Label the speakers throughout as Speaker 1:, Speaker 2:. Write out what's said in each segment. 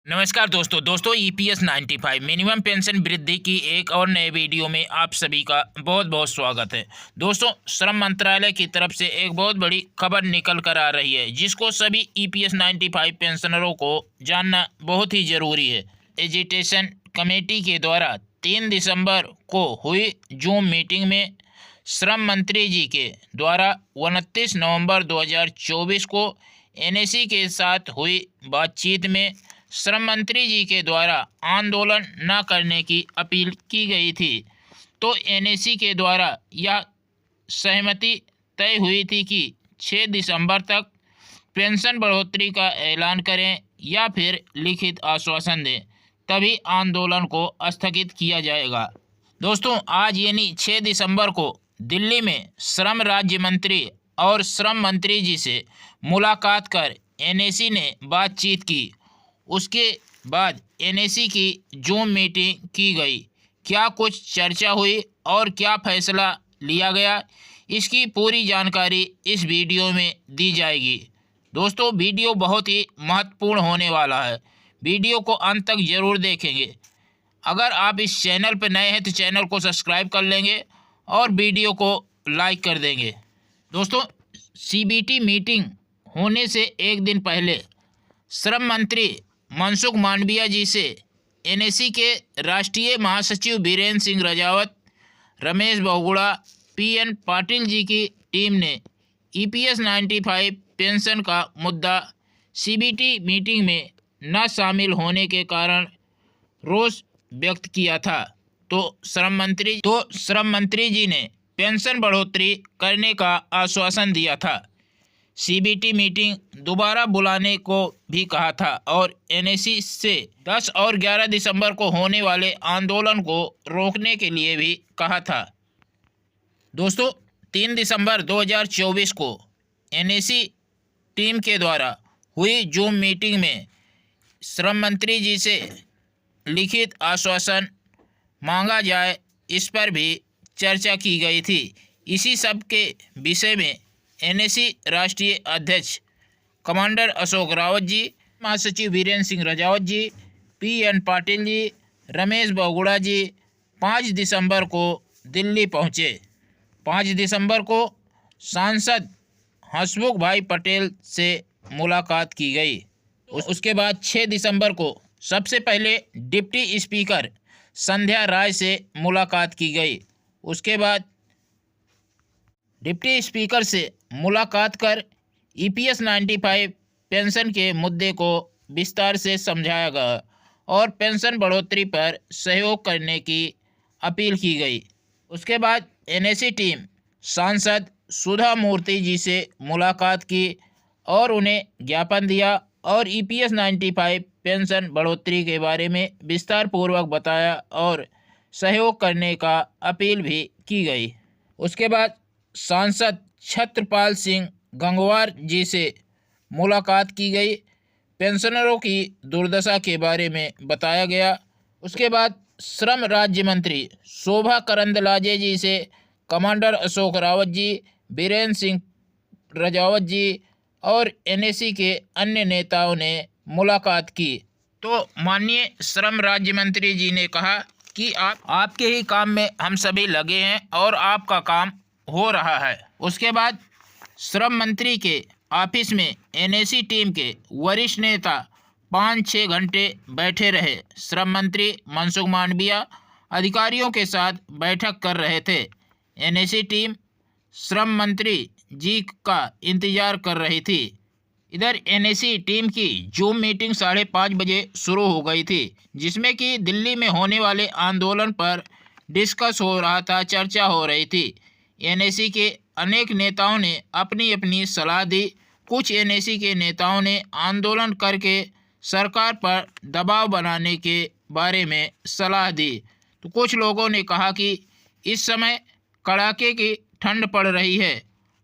Speaker 1: नमस्कार दोस्तों EPS 95 minimum pension वृद्धि की एक और नए वीडियो में आप सभी का बहुत बहुत स्वागत है। दोस्तों, श्रम मंत्रालय की तरफ से एक बहुत बड़ी खबर निकल कर आ रही है जिसको सभी ईपीएस 95 पेंशनरों को जानना बहुत ही ज़रूरी है। एजिटेशन कमेटी के द्वारा 3 दिसंबर को हुई जूम मीटिंग में श्रम मंत्री जी के द्वारा 29 नवंबर 2024 को एनएसी के साथ हुई बातचीत में श्रम मंत्री जी के द्वारा आंदोलन न करने की अपील की गई थी। तो एनएसी के द्वारा यह सहमति तय हुई थी कि 6 दिसंबर तक पेंशन बढ़ोतरी का ऐलान करें या फिर लिखित आश्वासन दें, तभी आंदोलन को स्थगित किया जाएगा। दोस्तों, आज यानी 6 दिसंबर को दिल्ली में श्रम राज्य मंत्री और श्रम मंत्री जी से मुलाकात कर एनएसी ने बातचीत की। उसके बाद एनएसी की जूम मीटिंग की गई। क्या कुछ चर्चा हुई और क्या फैसला लिया गया, इसकी पूरी जानकारी इस वीडियो में दी जाएगी। दोस्तों, वीडियो बहुत ही महत्वपूर्ण होने वाला है, वीडियो को अंत तक ज़रूर देखेंगे। अगर आप इस चैनल पर नए हैं तो चैनल को सब्सक्राइब कर लेंगे और वीडियो को लाइक कर देंगे। दोस्तों, सीबीटी मीटिंग होने से एक दिन पहले श्रम मंत्री मनसुख मांडविया जी से एनएसी के राष्ट्रीय महासचिव बीरेंद्र सिंह राजावत, रमेश बहुगुणा, पीएन पाटिल जी की टीम ने ईपीएस 95 पेंशन का मुद्दा सीबीटी मीटिंग में न शामिल होने के कारण रोष व्यक्त किया था। तो श्रम मंत्री जी ने पेंशन बढ़ोतरी करने का आश्वासन दिया था। सीबीटी मीटिंग दोबारा बुलाने को भी कहा था और एनएसी से 10 और 11 दिसंबर को होने वाले आंदोलन को रोकने के लिए भी कहा था। दोस्तों, 3 दिसंबर 2024 को एनएसी टीम के द्वारा हुई जूम मीटिंग में श्रम मंत्री जी से लिखित आश्वासन मांगा जाए, इस पर भी चर्चा की गई थी। इसी सब के विषय में एनएसी राष्ट्रीय अध्यक्ष कमांडर अशोक रावत जी, महासचिव बीरेंद्र सिंह राजावत जी, पीएन पाटिल जी, रमेश बहुगुणा जी 5 दिसंबर को दिल्ली पहुँचे। 5 दिसंबर को सांसद हंसमुख भाई पटेल से मुलाकात की गई। उसके बाद 6 दिसंबर को सबसे पहले डिप्टी स्पीकर संध्या राय से मुलाकात की गई। उसके बाद डिप्टी स्पीकर से मुलाकात कर ईपीएस 95 पेंशन के मुद्दे को विस्तार से समझाया गया और पेंशन बढ़ोतरी पर सहयोग करने की अपील की गई। उसके बाद एनएसी टीम सांसद सुधा मूर्ति जी से मुलाकात की और उन्हें ज्ञापन दिया और ईपीएस 95 पेंशन बढ़ोतरी के बारे में विस्तार पूर्वक बताया और सहयोग करने का अपील भी की गई। उसके बाद सांसद छत्रपाल सिंह गंगवार जी से मुलाकात की गई, पेंशनरों की दुर्दशा के बारे में बताया गया। उसके बाद श्रम राज्य मंत्री शोभा करंदलाजे जी से कमांडर अशोक रावत जी, बीरेंद्र सिंह राजावत जी और एनएसी के अन्य नेताओं ने मुलाकात की। तो माननीय श्रम राज्य मंत्री जी ने कहा कि आपके ही काम में हम सभी लगे हैं और आपका काम हो रहा है। उसके बाद श्रम मंत्री के ऑफिस में एनएसी टीम के वरिष्ठ नेता 5-6 घंटे बैठे रहे। श्रम मंत्री मनसुख मांडविया अधिकारियों के साथ बैठक कर रहे थे। एनएसी टीम श्रम मंत्री जी का इंतजार कर रही थी। इधर एनएसी टीम की जूम मीटिंग 5:30 बजे शुरू हो गई थी, जिसमें कि दिल्ली में होने वाले आंदोलन पर डिस्कस हो रहा था, चर्चा हो रही थी। एनएसी के अनेक नेताओं ने अपनी अपनी सलाह दी। कुछ एनएसी के नेताओं ने आंदोलन करके सरकार पर दबाव बनाने के बारे में सलाह दी। तो कुछ लोगों ने कहा कि इस समय कड़ाके की ठंड पड़ रही है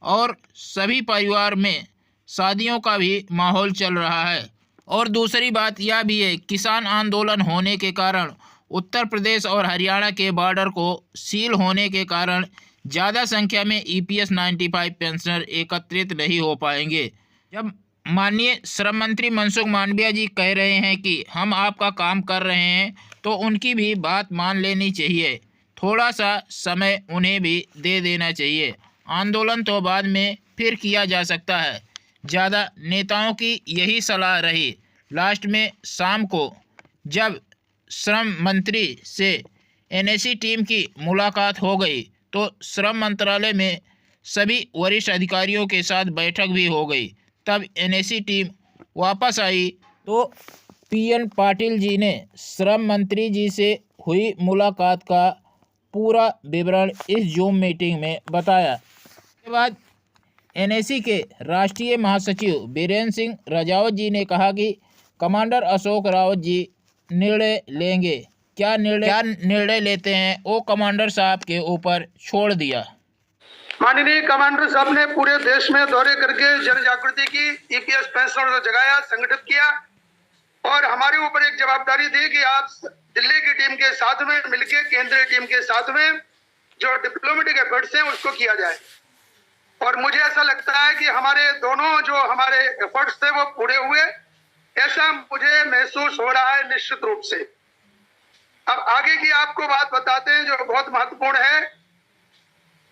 Speaker 1: और सभी परिवार में शादियों का भी माहौल चल रहा है। और दूसरी बात यह भी है, किसान आंदोलन होने के कारण उत्तर प्रदेश और हरियाणा के बॉर्डर को सील होने के कारण ज़्यादा संख्या में ईपीएस 95 पेंशनर एकत्रित नहीं हो पाएंगे। जब माननीय श्रम मंत्री मनसुख मांडविया जी कह रहे हैं कि हम आपका काम कर रहे हैं, तो उनकी भी बात मान लेनी चाहिए। थोड़ा सा समय उन्हें भी दे देना चाहिए। आंदोलन तो बाद में फिर किया जा सकता है। ज़्यादा नेताओं की यही सलाह रही। लास्ट में शाम को जब श्रम मंत्री से एनएसी टीम की मुलाकात हो गई, तो श्रम मंत्रालय में सभी वरिष्ठ अधिकारियों के साथ बैठक भी हो गई। तब एनएसी टीम वापस आई तो पीएन पाटिल जी ने श्रम मंत्री जी से हुई मुलाकात का पूरा विवरण इस जूम मीटिंग में बताया। इसके बाद एनएसी के राष्ट्रीय महासचिव बीरेंद्र सिंह राजावत जी ने कहा कि कमांडर अशोक रावत जी निर्णय लेंगे। क्या निर्णय लेते हैं वो कमांडर साहब के ऊपर छोड़ दिया।
Speaker 2: माननीय कमांडर साहब ने पूरे देश में दौरे करके जन जागृति की, ईपीएस पेंशन को जगाया, संगठित किया और हमारे ऊपर एक जवाबदारी दी कि आप दिल्ली की टीम के साथ में मिलकर केंद्रीय टीम के साथ में जो डिप्लोमेटिक एफर्ट्स हैं उसको किया जाए। और मुझे ऐसा लगता है कि हमारे दोनों जो हमारे एफर्ट्स थे वो पूरे हुए, ऐसा मुझे महसूस हो रहा है निश्चित रूप से। अब आगे की आपको बात बताते हैं जो बहुत महत्वपूर्ण है।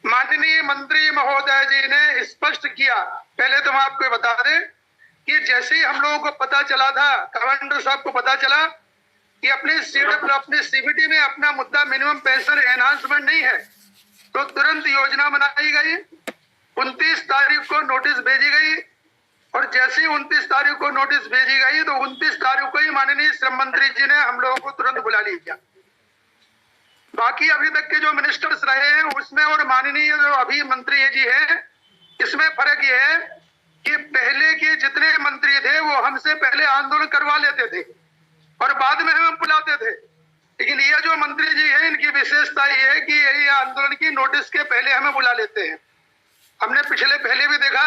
Speaker 2: माननीय मंत्री महोदय जी ने स्पष्ट किया, पहले तो हम आपको बता दें कि जैसे ही हम लोगों को पता चला था, कमांडर साहब को पता चला कि अपने सीबीटी में अपना मुद्दा मिनिमम पेंशन एनहांसमेंट नहीं है, तो तुरंत योजना बनाई गई। 29 तारीख को नोटिस भेजी गई और जैसे ही 29 तारीख को नोटिस भेजी गई तो 29 तारीख को ही माननीय श्रम मंत्री जी ने हम लोगों को तुरंत बुला लिया। बाकी अभी तक के जो मिनिस्टर्स रहे हैं उसमें और माननीय जो अभी मंत्री जी हैं, इसमें फर्क ये है कि पहले के जितने मंत्री थे वो हमसे पहले आंदोलन करवा लेते थे और बाद में हमें बुलाते थे, लेकिन ये जो मंत्री जी हैं इनकी विशेषता ये है कि ये आंदोलन की नोटिस के पहले हमें बुला लेते हैं। हमने पहले भी देखा,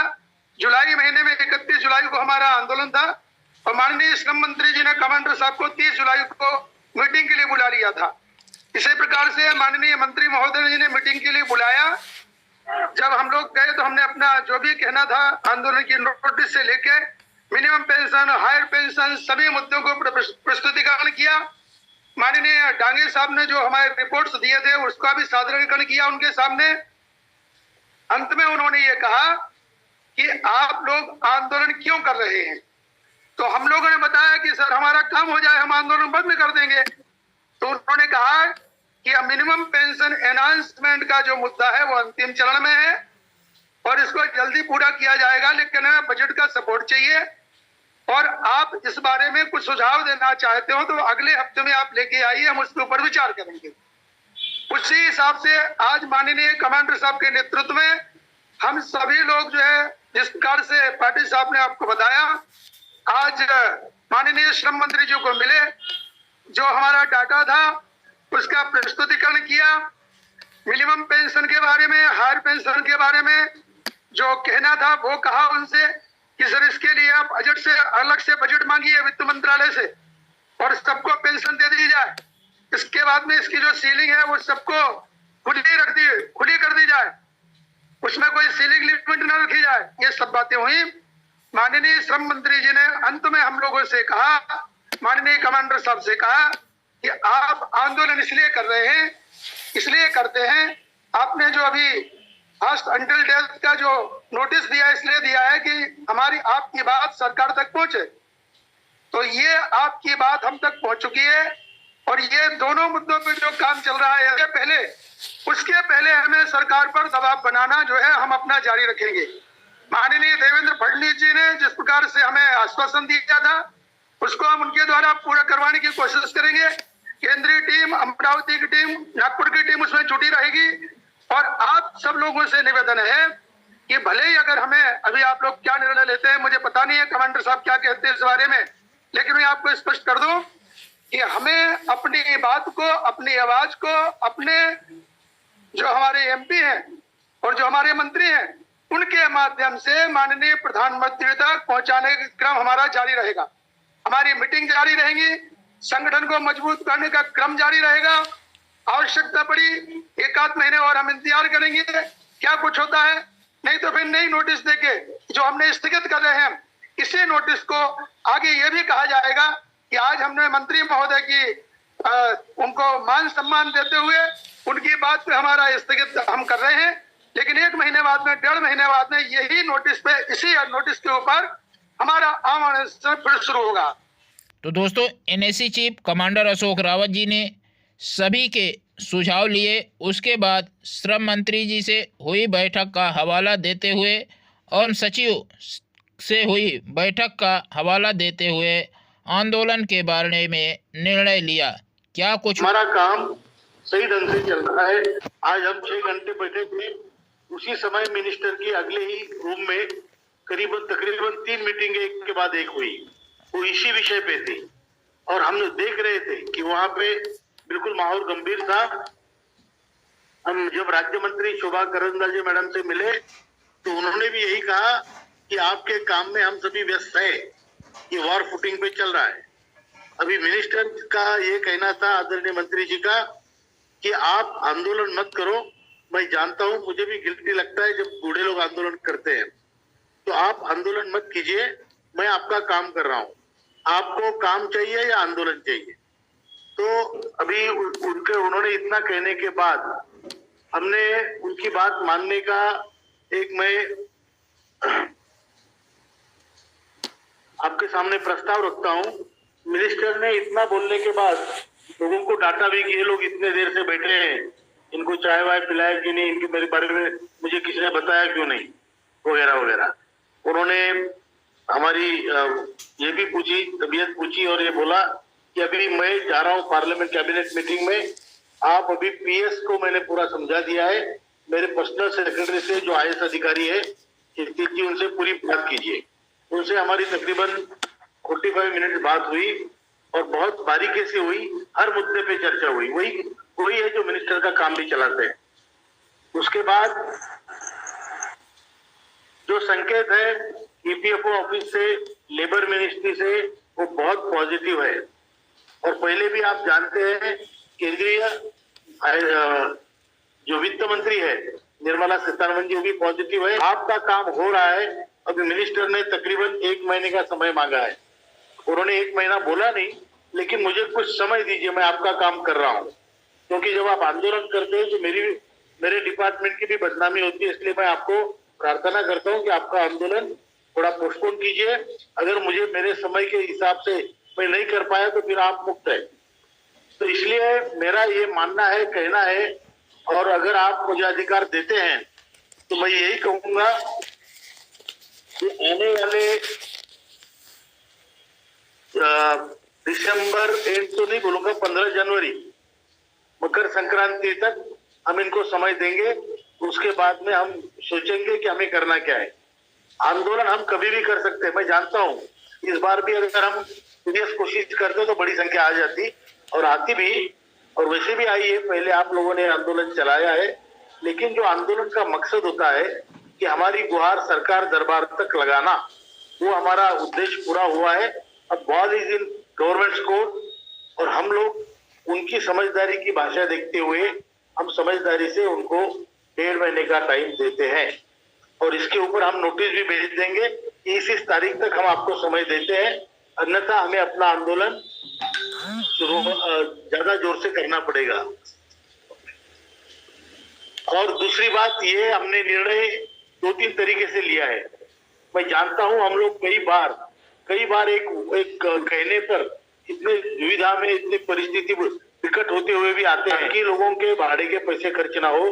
Speaker 2: जुलाई महीने में 31 जुलाई को हमारा आंदोलन था और माननीय श्रम मंत्री जी ने कमांडर साहब को 30 जुलाई को मीटिंग के लिए बुला लिया था। इसी प्रकार से माननीय मंत्री महोदय जी ने मीटिंग के लिए बुलाया। जब हम लोग गए तो हमने अपना जो भी कहना था आंदोलन की नोटिस से लेके मिनिमम पेंशन, हायर पेंशन, सभी मुद्दों को प्रस्तुतिकरण किया। माननीय डांगे साहब ने जो हमारे रिपोर्ट्स दिए थे उसका भी सादरीकरण किया उनके सामने। अंत में उन्होंने ये कहा कि आप लोग आंदोलन क्यों कर रहे हैं, तो हम लोगों ने बताया कि सर हमारा काम हो जाए हम आंदोलन बंद कर देंगे। तो उन्होंने कहा कि मिनिमम पेंशन एनहांसमेंट का जो मुद्दा है वो अंतिम चरण में है और इसको जल्दी पूरा किया जाएगा, लेकिन हमें बजट का सपोर्ट चाहिए और आप इस बारे में कुछ सुझाव देना चाहते हो तो अगले हफ्ते में आप लेके आइए, हम उसके ऊपर विचार करेंगे। उसी हिसाब से आज माननीय कमांडर साहब के नेतृत्व में हम सभी लोग जो है, जिस प्रकार से पाटिल साहब ने आपको बताया, आज माननीय श्रम मंत्री जी को मिले, जो हमारा डाटा था उसका प्रस्तुतिकरण किया। मिनिमम पेंशन के बारे में, हायर पेंशन के बारे में जो कहना था वो कहा उनसे कि सर इसके लिए आप बजट से अलग से बजट मांगिए वित्त मंत्रालय से और सबको पेंशन दे दी जाए। इसके बाद में इसकी जो सीलिंग है वो सबको खुली कर दी जाए, उसमें कोई सीलिंग लिमिट न रखी जाए। ये सब बातें हुई। माननीय श्रम मंत्री जी ने अंत में हम लोगों से कहा, माननीय कमांडर साहब से कहा कि आप आंदोलन इसलिए कर रहे हैं, इसलिए करते हैं, आपने जो अभी फास्ट अंटिल डेथ का जो नोटिस दिया इसलिए दिया है कि हमारी आपकी बात सरकार तक पहुंचे। तो ये आपकी बात हम तक पहुंच चुकी है और ये दोनों मुद्दों पे जो काम चल रहा है उसके पहले हमें सरकार पर दबाव बनाना जो है हम अपना जारी रखेंगे। माननीय देवेंद्र फडणवीस जी ने जिस प्रकार से हमें आश्वासन दिया था उसको हम उनके द्वारा पूरा करवाने की कोशिश करेंगे। केंद्रीय टीम, अमरावती की टीम, नागपुर की टीम उसमें जुटी रहेगी और आप सब लोगों से निवेदन है कि भले ही अगर हमें अभी आप लोग क्या निर्णय लेते हैं मुझे पता नहीं है, कमांडर साहब क्या कहते हैं इस बारे में, लेकिन मैं आपको स्पष्ट कर दूं कि हमें अपनी बात को, अपनी आवाज को, अपने जो हमारे एमपी हैं और जो हमारे मंत्री हैं उनके माध्यम से माननीय प्रधानमंत्री तक पहुंचाने का क्रम हमारा जारी रहेगा। हमारी मीटिंग जारी रहेगी, संगठन को मजबूत करने का क्रम जारी रहेगा। आवश्यकता पड़ी 1-8 महीने और हम इंतजार करेंगे क्या कुछ होता है, नहीं तो फिर नई नोटिस देके जो हमने स्थगित कर रहे हैं इसी नोटिस को आगे ये भी कहा जाएगा कि आज हमने मंत्री महोदय की उनको मान सम्मान देते हुए उनकी बात पे हमारा स्थगित हम कर रहे हैं, लेकिन 1 महीने बाद में 1.5 महीने बाद में यही नोटिस पे, इसी नोटिस के ऊपर हमारा आम फिर शुरू होगा।
Speaker 1: तो दोस्तों, NAC chief commander Ashok Rawat ji ने सभी के सुझाव लिए, उसके बाद श्रम मंत्री जी से हुई बैठक का हवाला देते हुए और सचिव से हुई बैठक का हवाला देते हुए आंदोलन के बारे में निर्णय लिया। क्या कुछ
Speaker 3: हमारा काम सही ढंग से चल रहा है। आज हम 6 घंटे बैठे थे, उसी समय मिनिस्टर की अगले ही रूम में तकरीबन 3 मीटिंग एक के बाद एक हुई, वो इसी विषय पे थी और हम देख रहे थे कि वहां पे बिल्कुल माहौल गंभीर था। हम जब राज्य मंत्री शोभा करंदलाजे मैडम से मिले तो उन्होंने भी यही कहा कि आपके काम में हम सभी व्यस्त है, ये वॉर फुटिंग पे चल रहा है। अभी मिनिस्टर का ये कहना था, आदरणीय मंत्री जी का, कि आप आंदोलन मत करो। मैं जानता हूं, मुझे भी गिल्टी लगता है जब बूढ़े लोग आंदोलन करते हैं, तो आप आंदोलन मत कीजिए, मैं आपका काम कर रहा हूं। आपको काम चाहिए या आंदोलन चाहिए? तो अभी उन्होंने इतना कहने के बाद हमने उनकी बात मानने का मैं आपके सामने प्रस्ताव रखता हूं। मिनिस्टर ने इतना बोलने के बाद लोगों को डांटा भी कि ये लोग इतने देर से बैठे हैं, इनको चाय वाय पिलाया कि नहीं, इनके मेरे बारे में मुझे किसी ने बताया क्यों नहीं, वगैरह वगैरह। उन्होंने हमारी ये भी पूछी, तबीयत पूछी और ये बोला कि अभी मैं जा रहा हूँ पार्लियामेंट कैबिनेट मीटिंग में, आप अभी पीएस को मैंने पूरा समझा दिया है, मेरे पर्सनल सेक्रेटरी से जो आईएएस अधिकारी है कीर्ति जी, उनसे पूरी बात कीजिए। उनसे हमारी तकरीबन 45 मिनट बात हुई और बहुत बारीकी से हुई, हर मुद्दे पे चर्चा हुई। वही है जो मिनिस्टर का काम भी चलाते हैं। उसके बाद जो संकेत है ईपीएफओ ऑफिस से, लेबर मिनिस्ट्री से, वो बहुत पॉजिटिव है। और पहले भी आप जानते हैं केंद्रीय जो वित्त मंत्री है निर्मला सीतारमण जी, वो भी पॉजिटिव है। आपका काम हो रहा है। अभी मिनिस्टर ने तकरीबन 1 महीने का समय मांगा है। उन्होंने 1 महीना बोला नहीं, लेकिन मुझे कुछ समय दीजिए, मैं आपका काम कर रहा हूँ। क्योंकि जब आप आंदोलन करते हैं तो मेरे डिपार्टमेंट की भी बदनामी होती है, इसलिए मैं आपको प्रार्थना करता हूँ कि आपका आंदोलन थोड़ा पोस्टपोन कीजिए। अगर मुझे मेरे समय के हिसाब से मैं नहीं कर पाया तो फिर आप मुक्त है। तो इसलिए मेरा ये मानना है, कहना है, और अगर आप मुझे अधिकार देते हैं तो मैं यही कहूंगा कि आने वाले दिसंबर एंड तो नहीं बोलूंगा, 15 जनवरी मकर संक्रांति तक हम इनको समय देंगे। उसके बाद में हम सोचेंगे कि हमें करना क्या है। आंदोलन हम कभी भी कर सकते हैं, मैं जानता हूं इस बार भी अगर हम सीरियस कोशिश करते तो बड़ी संख्या आ जाती और आती भी, और वैसे भी आई है। पहले आप लोगों ने आंदोलन चलाया है, लेकिन जो आंदोलन का मकसद होता है कि हमारी गुहार सरकार दरबार तक लगाना, वो हमारा उद्देश्य पूरा हुआ है। अब ball is in government court और हम लोग उनकी समझदारी की भाषा देखते हुए हम समझदारी से उनको 1.5 महीने का टाइम देते हैं और इसके ऊपर हम नोटिस भी भेज देंगे कि इस तारीख तक हम आपको समय देते हैं, अन्यथा हमें अपना आंदोलन ज्यादा जोर से करना पड़ेगा। और दूसरी बात, ये हमने निर्णय 2-3 तरीके से लिया है। मैं जानता हूं हम लोग कई बार एक कहने पर इतने दुविधा में, इतनी परिस्थिति विकट होते हुए भी आते हैं कि लोगों के भाड़े के पैसे खर्च ना हो,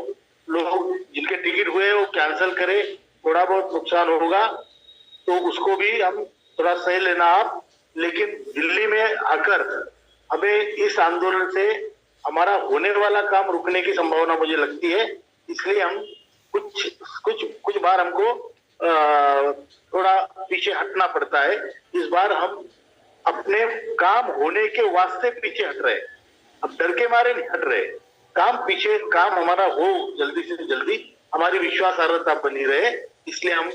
Speaker 3: लोग जिनके टिकट हुए वो कैंसिल करे, थोड़ा बहुत नुकसान होगा तो उसको भी हम थोड़ा सह लेना आप। लेकिन दिल्ली में आकर हमें इस आंदोलन से हमारा होने वाला काम रुकने की संभावना मुझे लगती है, इसलिए हम कुछ बार हमको थोड़ा पीछे हटना पड़ता है। इस बार हम अपने काम होने के वास्ते पीछे हट रहे, अब डर के मारे नहीं हट रहे। काम हमारा हो जल्दी से जल्दी, हमारी विश्वासार्हता बनी रहे, इसलिए हम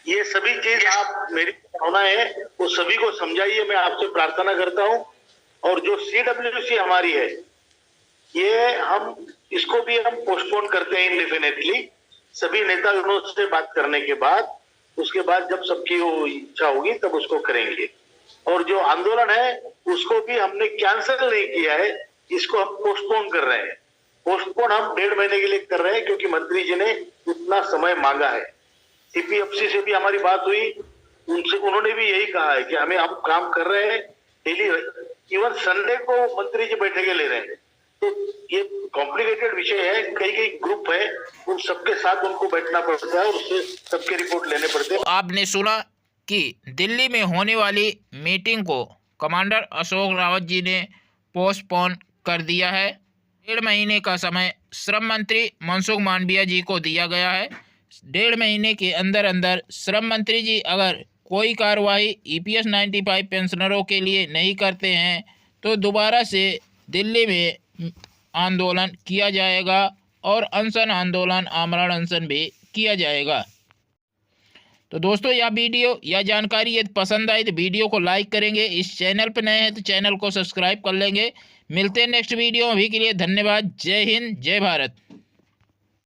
Speaker 3: ये सभी चीज आप मेरी भावना है वो सभी को समझाइए, मैं आपसे प्रार्थना करता हूं। और जो CWC हमारी है, ये हम इसको भी हम पोस्टपोन करते हैं इंडेफिनेटली। सभी नेताओं से बात करने के बाद उसके बाद जब सबकी वो इच्छा होगी तब उसको करेंगे। और जो आंदोलन है उसको भी हमने कैंसिल नहीं किया है, इसको हम पोस्टपोन कर रहे हैं। पोस्टपोन हम 1.5 महीने के लिए कर रहे हैं क्योंकि मंत्री जी ने इतना समय मांगा है। सीपीएफसी से भी हमारी बात हुई, उनसे उन्होंने भी यही कहा है कि हम काम कर रहे हैं डेली, इवन संडे को मंत्री जी बैठकें ले रहे हैं। तो ये कॉम्प्लिकेटेड विषय है, कई ग्रुप है, उन सबके साथ उनको बैठना पड़ता है और उससे सबके रिपोर्ट लेने पड़ते हैं।
Speaker 1: आपने सुना कि दिल्ली में होने वाली मीटिंग को कमांडर अशोक रावत जी ने पोस्टपोन कर दिया है। 1.5 महीने का समय श्रम मंत्री मनसुख मांडविया जी को दिया गया है। 1.5 महीने के अंदर अंदर श्रम मंत्री जी अगर कोई कार्रवाई EPS 95 पेंशनरों के लिए नहीं करते हैं तो दोबारा से दिल्ली में आंदोलन किया जाएगा और अनशन आंदोलन, आमरण अनशन भी किया जाएगा। तो दोस्तों यह वीडियो या जानकारी यदि पसंद आई तो वीडियो को लाइक करेंगे, इस चैनल पर नए हैं तो चैनल को सब्सक्राइब कर लेंगे। मिलते हैं नेक्स्ट वीडियो, अभी के लिए धन्यवाद। जय हिंद, जय भारत।